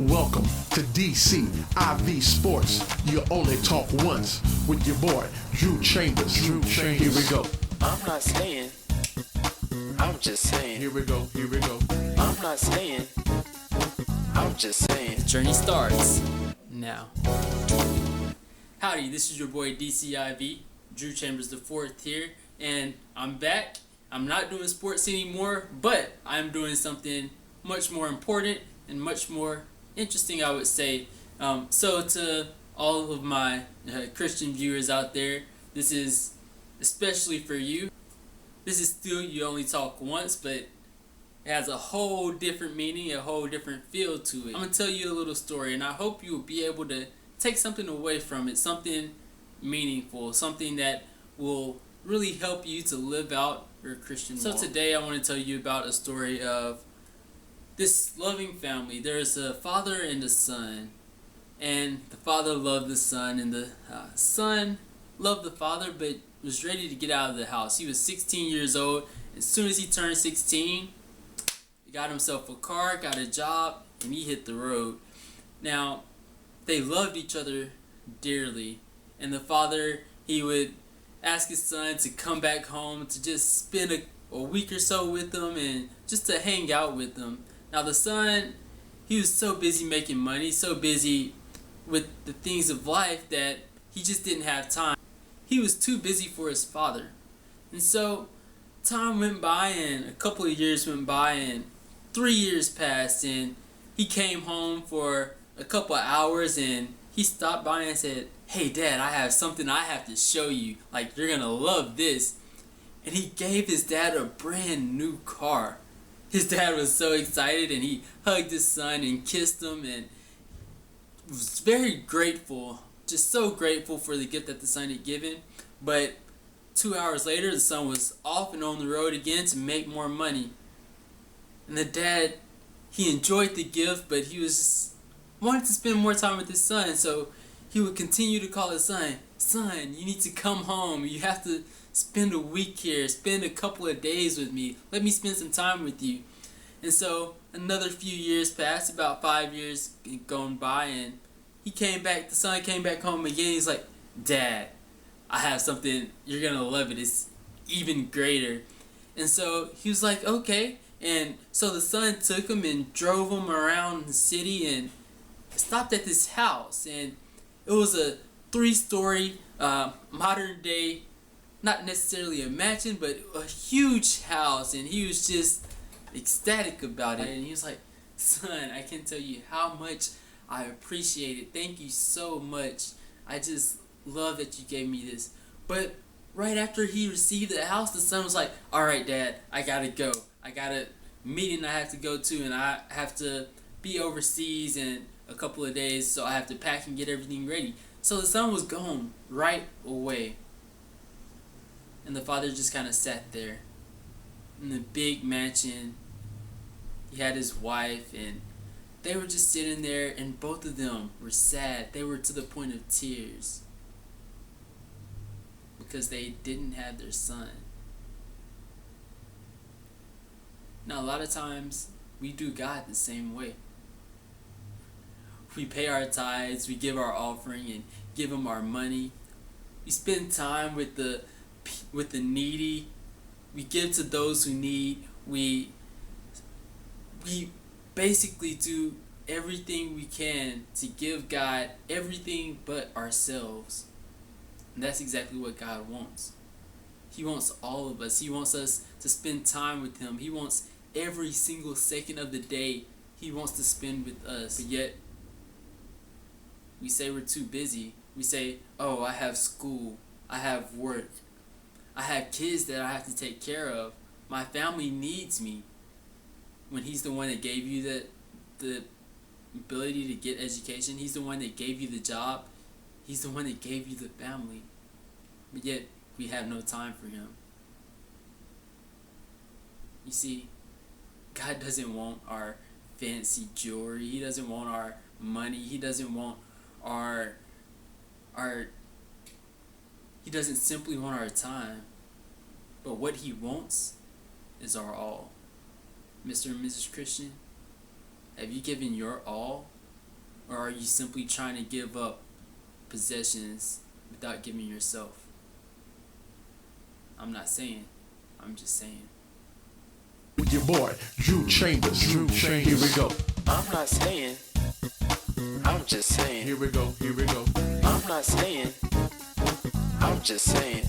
Welcome to DCIV Sports. You only talk once with your boy, Drew Chambers. Here we go. I'm not saying, I'm just saying. Here we go. I'm not saying, I'm just saying. The journey starts now. Howdy, this is your boy DCIV, Drew Chambers the fourth here, and I'm back. I'm not doing sports anymore, but I'm doing something much more important and much more interesting, I would say. So to all of my Christian viewers out there, this is especially for you. This is still You Only Talk Once, but it has a whole different meaning, a whole different feel to it. I'm going to tell you a little story, and I hope you will be able to take something away from it, something meaningful, something that will really help you to live out your Christian walk. So today I want to tell you about a story of this loving family. There's a father and a son, and the father loved the son, and the son loved the father, but was ready to get out of the house. He was 16 years old. As soon as he turned 16, he got himself a car, got a job, and he hit the road. Now, they loved each other dearly, and the father, he would ask his son to come back home to just spend a week or so with them and just to hang out with them. Now the son, he was so busy making money, so busy with the things of life that he just didn't have time. He was too busy for his father. And so time went by, and a couple of years went by, and 3 years passed, and he came home for a couple of hours, and he stopped by and said, "Hey Dad, I have something I have to show you. Like, you're gonna love this." And he gave his dad a brand new car. His dad was so excited, and he hugged his son and kissed him and was very grateful, just so grateful for the gift that the son had given. But 2 hours later, the son was off and on the road again to make more money. And the dad, he enjoyed the gift, but he was just wanted to spend more time with his son. So he would continue to call his son, "Son, you need to come home. You have to spend a week here. Spend a couple of days with me. Let me spend some time with you." And so another few years passed, about 5 years gone by, and the son came back home again. He's like, "Dad, I have something, you're going to love it. It's even greater." And so he was like, "Okay." And so the son took him and drove him around the city and stopped at this house. And it was a 3-story, modern day, not necessarily a mansion, but a huge house. And he was just ecstatic about it. And he was like, "Son, I can't tell you how much I appreciate it. Thank you so much. I just love that you gave me this." But right after he received the house, the son was like, "All right, Dad, I gotta go. I got a meeting I have to go to, and I have to be overseas in a couple of days, so I have to pack and get everything ready." So the son was gone right away. And the father just kind of sat there in the big mansion. He had his wife, and they were just sitting there, and both of them were sad. They were to the point of tears because they didn't have their son. Now, a lot of times we do God the same way. We pay our tithes, we give our offering and give him our money. We spend time with the needy. We give to those who need. We basically do everything we can to give God everything but ourselves. And that's exactly what God wants. He wants all of us. He wants us to spend time with him. He wants every single second of the day he wants to spend with us. But yet, we say we're too busy. We say, "Oh, I have school. I have work. I have kids that I have to take care of. My family needs me." When he's the one that gave you the ability to get education. He's the one that gave you the job. He's the one that gave you the family. But yet, we have no time for him. You see, God doesn't want our fancy jewelry. He doesn't want our money. He doesn't want he doesn't simply want our time. But what he wants is our all. Mr. and Mrs. Christian, have you given your all Or are you simply trying to give up possessions without giving yourself? I'm not saying. I'm just saying. With your boy, Drew Chambers. Here we go. I'm not saying. I'm just saying. Here we go. I'm not saying. I'm just saying.